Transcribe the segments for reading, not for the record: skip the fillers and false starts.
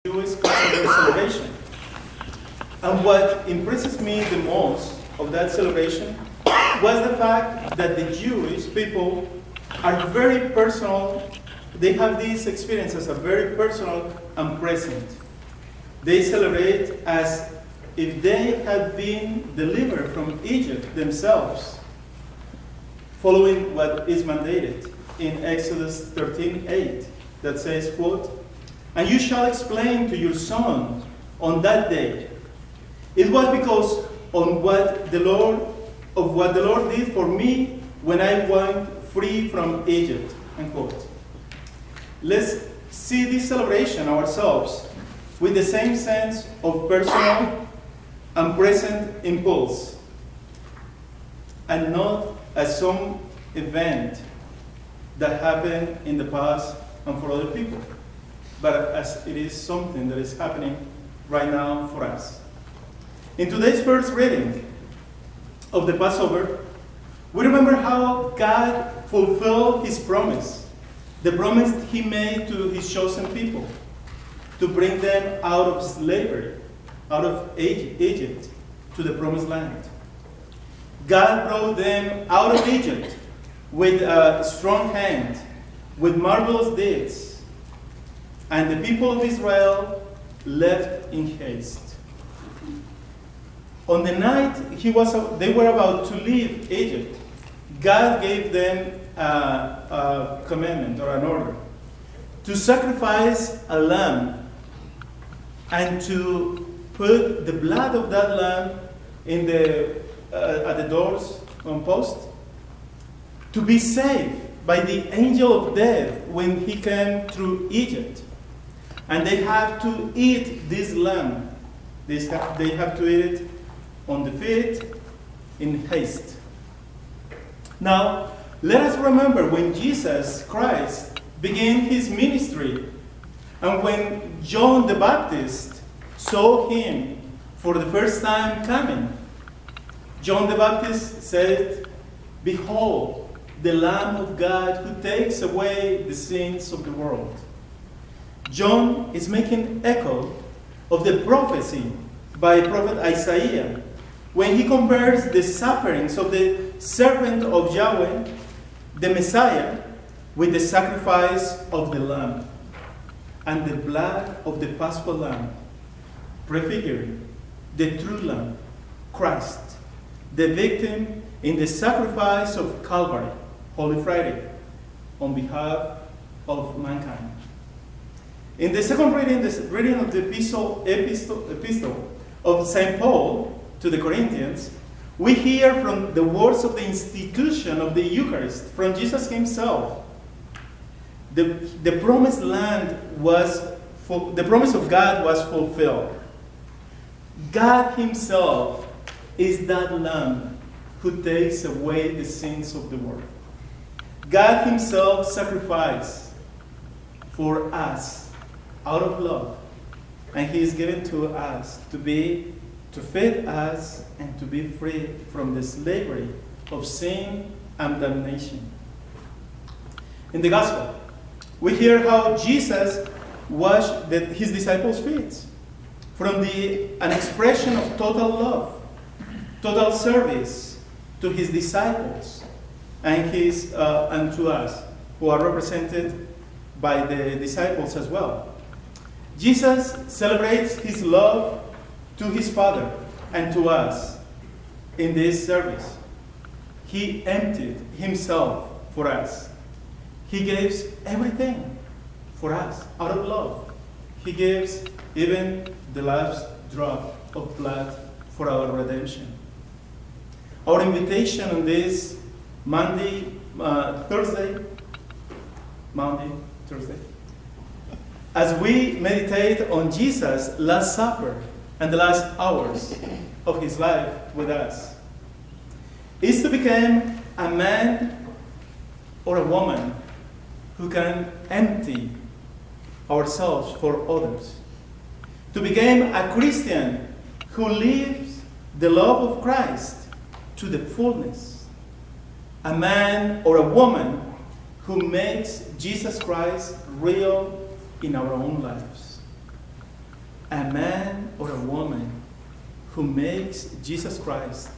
Jewish Passover celebration. And what impresses me the most of that celebration was the fact that the Jewish people are very personal. They have these experiences are very personal and present. They celebrate as if they had been delivered from Egypt themselves, following what is mandated in Exodus 13:8, that says, quote, "And you shall explain to your son on that day, it was because of what the Lord did for me when I went free from Egypt," unquote. Let's see this celebration ourselves with the same sense of personal and present impulse, and not as some event that happened in the past and for other people, but as it is something that is happening right now for us. In today's first reading of the Passover, we remember how God fulfilled his promise, the promise he made to his chosen people, to bring them out of slavery, out of Egypt, to the promised land. God brought them out of Egypt with a strong hand, with marvelous deeds, and the people of Israel left in haste. On the night they were about to leave Egypt, God gave them a commandment or an order to sacrifice a lamb and to put the blood of that lamb at the doors on post, to be saved by the angel of death when he came through Egypt. And they have to eat this lamb. They have to eat it on the feet in haste. Now, let us remember when Jesus Christ began his ministry, and when John the Baptist saw him for the first time coming. John the Baptist said, "Behold, the Lamb of God who takes away the sins of the world." John is making echo of the prophecy by prophet Isaiah when he compares the sufferings of the servant of Yahweh, the Messiah, with the sacrifice of the lamb and the blood of the Paschal lamb, prefiguring the true lamb, Christ, the victim in the sacrifice of Calvary, Holy Friday, on behalf of mankind. In the second reading, the reading of the epistle of St. Paul to the Corinthians, we hear from the words of the institution of the Eucharist, from Jesus himself. The promised land the promise of God was fulfilled. God himself is that Lamb who takes away the sins of the world. God himself sacrificed for us out of love, and he is given to us to feed us and to be free from the slavery of sin and damnation. In the gospel, we hear how Jesus washed his disciples' feet, from an expression of total love, total service to his disciples and to us, who are represented by the disciples as well. Jesus celebrates his love to his Father and to us in this service. He emptied himself for us. He gives everything for us out of love. He gives even the last drop of blood for our redemption. Our invitation on this Maundy Thursday, as we meditate on Jesus' Last Supper and the last hours of his life with us, is to become a man or a woman who can empty ourselves for others. To become a Christian who lives the love of Christ to the fullness. A man or a woman who makes Jesus Christ real in our own lives. a man or a woman who makes Jesus Christ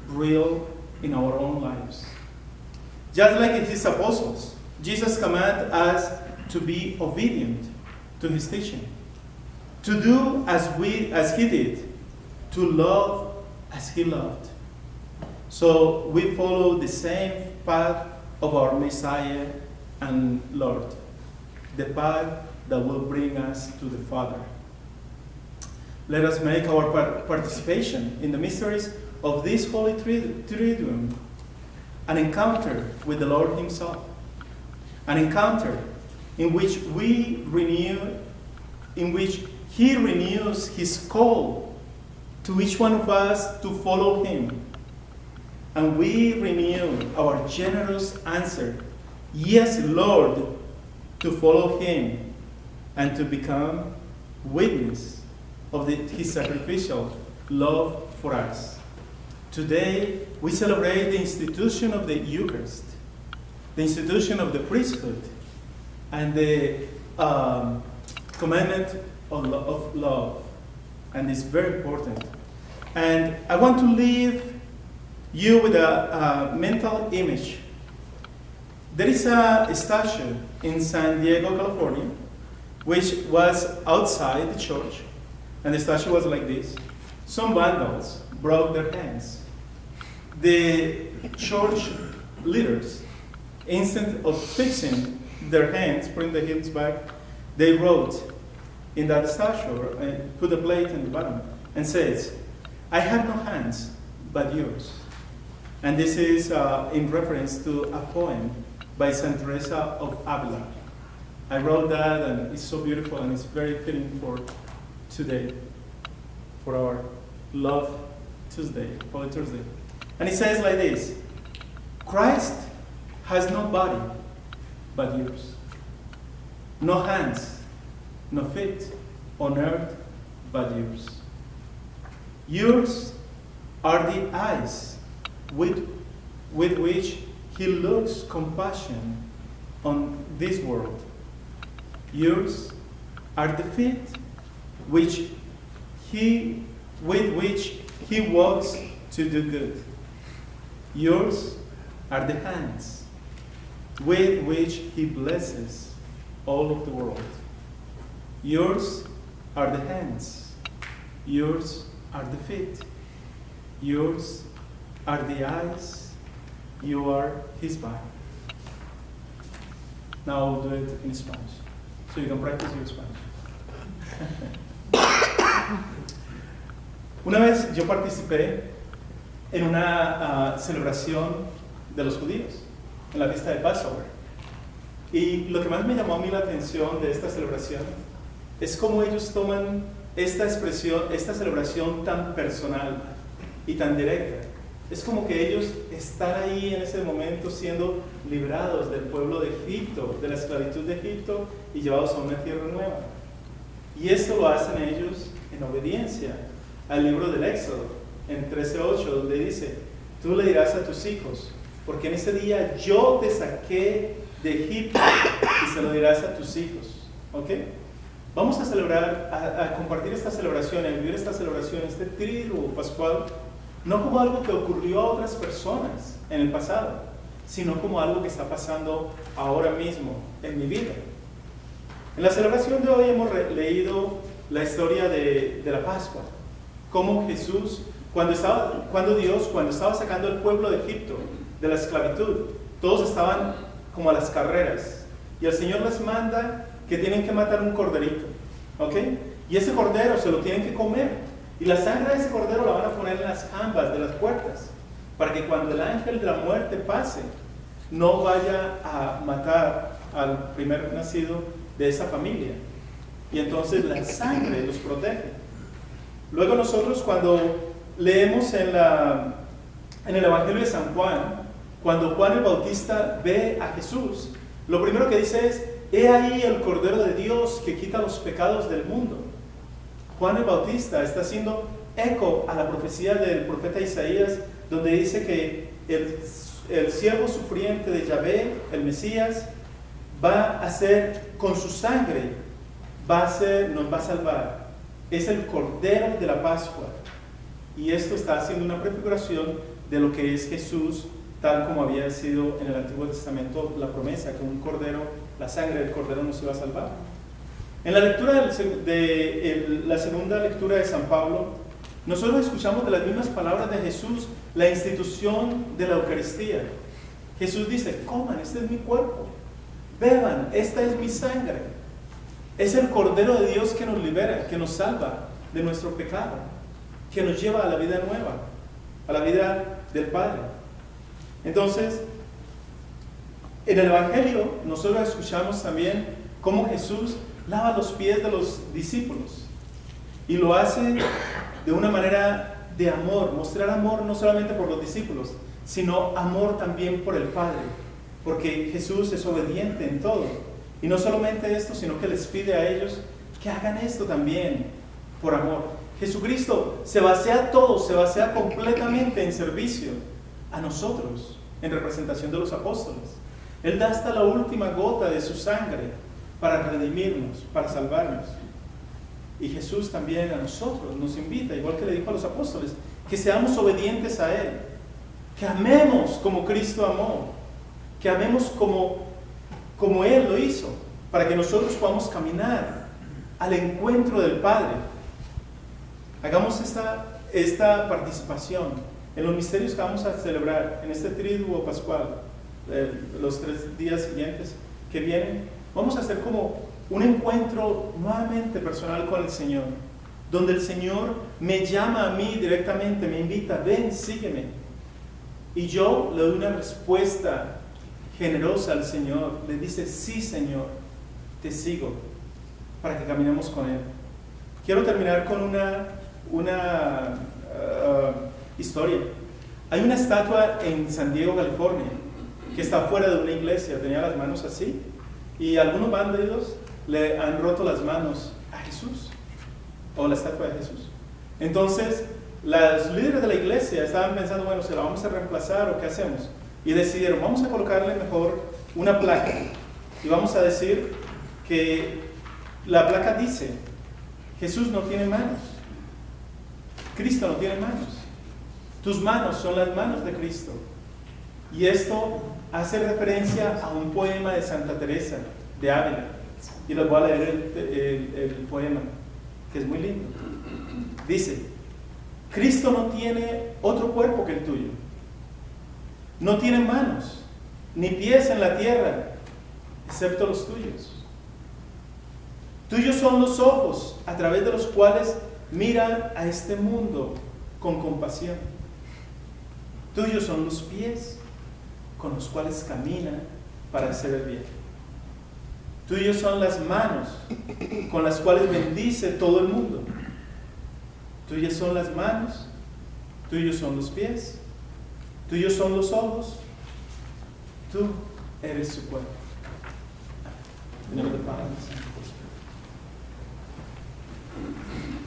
real in our own lives. Just like his apostles, Jesus commanded us to be obedient to his teaching, to do as he did, to love as he loved. So we follow the same path of our Messiah and Lord, the path that will bring us to the Father. Let us make our participation in the mysteries of this Holy Triduum an encounter with the Lord himself, an encounter in which he renews his call to each one of us to follow him. And we renew our generous answer, yes, Lord, to follow him and to become witness of his sacrificial love for us. Today, we celebrate the institution of the Eucharist, the institution of the priesthood, and the commandment of love. And it's very important. And I want to leave you with a mental image. There is a statue in San Diego, California, which was outside the church, and the statue was like this. Some vandals broke their hands. The church leaders, instead of fixing their hands, putting the heels back, they wrote in that statue, and put a plate in the bottom, and says, "I have no hands but yours." And this is in reference to a poem by Saint Teresa of Avila. I wrote that, and it's so beautiful, and it's very fitting for today, for our Love Tuesday, Holy Thursday. And it says like this: Christ has no body but yours, no hands, no feet on earth but yours. Yours are the eyes with which he looks compassion on this world. Yours are the feet with which he walks to do good. Yours are the hands with which he blesses all of the world. Yours are the hands. Yours are the feet. Yours are the eyes. You are his body. Now I'll do it in Spanish, so you can practice your Spanish. Una vez yo participé en una celebración de los judíos, en la fiesta de Passover. Y lo que más me llamó a mí la atención de esta celebración es cómo ellos toman esta expresión, esta celebración tan personal y tan directa. Es como que ellos están ahí en ese momento siendo librados del pueblo de Egipto, de la esclavitud de Egipto, y llevados a una tierra nueva. Y esto lo hacen ellos en obediencia al libro del Éxodo, en 13:8, donde dice: tú le dirás a tus hijos, porque en ese día yo te saqué de Egipto, y se lo dirás a tus hijos. ¿Ok? Vamos a celebrar, a compartir esta celebración, a vivir esta celebración, este triduo pascual, no como algo que ocurrió a otras personas en el pasado, sino como algo que está pasando ahora mismo en mi vida. En la celebración de hoy hemos leído la historia de la Pascua, cómo Jesús, cuando Dios estaba sacando al pueblo de Egipto de la esclavitud, todos estaban como a las carreras, y el Señor les manda que tienen que matar un corderito, ¿ok? Y ese cordero se lo tienen que comer, y la sangre de ese cordero la van a poner en las jambas de las puertas, para que cuando el ángel de la muerte pase, no vaya a matar al primer nacido de esa familia. Y entonces la sangre los protege. Luego nosotros, cuando leemos en el Evangelio de San Juan, cuando Juan el Bautista ve a Jesús, lo primero que dice es: he ahí el Cordero de Dios que quita los pecados del mundo. Juan el Bautista está haciendo eco a la profecía del profeta Isaías, donde dice que el siervo sufriente de Yahvé, el Mesías, va a hacer con su sangre, nos va a salvar es el Cordero de la Pascua. Y esto está haciendo una prefiguración de lo que es Jesús, tal como había sido en el Antiguo Testamento la promesa, que un cordero, la sangre del cordero nos iba a salvar. En la lectura la segunda lectura de San Pablo, nosotros escuchamos de las mismas palabras de Jesús la institución de la Eucaristía. Jesús dice: coman, este es mi cuerpo, beban, esta es mi sangre. Es el Cordero de Dios que nos libera, que nos salva de nuestro pecado, que nos lleva a la vida nueva, a la vida del Padre. Entonces, en el Evangelio nosotros escuchamos también cómo Jesús lava los pies de los discípulos, y lo hace de una manera de amor, mostrar amor no solamente por los discípulos, sino amor también por el Padre, porque Jesús es obediente en todo. Y no solamente esto, sino que les pide a ellos que hagan esto también por amor. Jesucristo se basea todo, se basea completamente en servicio a nosotros, en representación de los apóstoles. Él da hasta la última gota de su sangre para redimirnos, para salvarnos. Y Jesús también a nosotros nos invita, igual que le dijo a los apóstoles, que seamos obedientes a Él, que amemos como Cristo amó, que amemos como Él lo hizo, para que nosotros podamos caminar al encuentro del Padre. Hagamos esta participación en los misterios que vamos a celebrar en este triduo pascual, los 3 días siguientes que vienen. Vamos a hacer como un encuentro nuevamente personal con el Señor, donde el Señor me llama a mí directamente, me invita: ven, sígueme. Y yo le doy una respuesta generosa al Señor, le dice: sí, Señor, te sigo, para que caminemos con Él. Quiero terminar con una historia. Hay una estatua en San Diego, California, que está fuera de una iglesia, tenía las manos así, y algunos bandidos le han roto las manos a Jesús, o la estatua de Jesús. Entonces, los líderes de la iglesia estaban pensando: bueno, ¿se la vamos a reemplazar o qué hacemos? Y decidieron: vamos a colocarle mejor una placa, y vamos a decir que la placa dice: Jesús no tiene manos, Cristo no tiene manos, tus manos son las manos de Cristo. Y esto hace referencia a un poema de Santa Teresa de Ávila, y les voy a leer el poema, que es muy lindo. Dice: Cristo no tiene otro cuerpo que el tuyo, no tiene manos ni pies en la tierra, excepto los tuyos. Tuyos son los ojos a través de los cuales mira a este mundo con compasión. Tuyos son los pies con los cuales camina para hacer el bien. Tuyos son las manos con las cuales bendice todo el mundo. Tuyas son las manos, tuyos son los pies, tuyos son los ojos, tú eres su cuerpo. En nombre del Padre, del Hijo y del Espíritu Santo.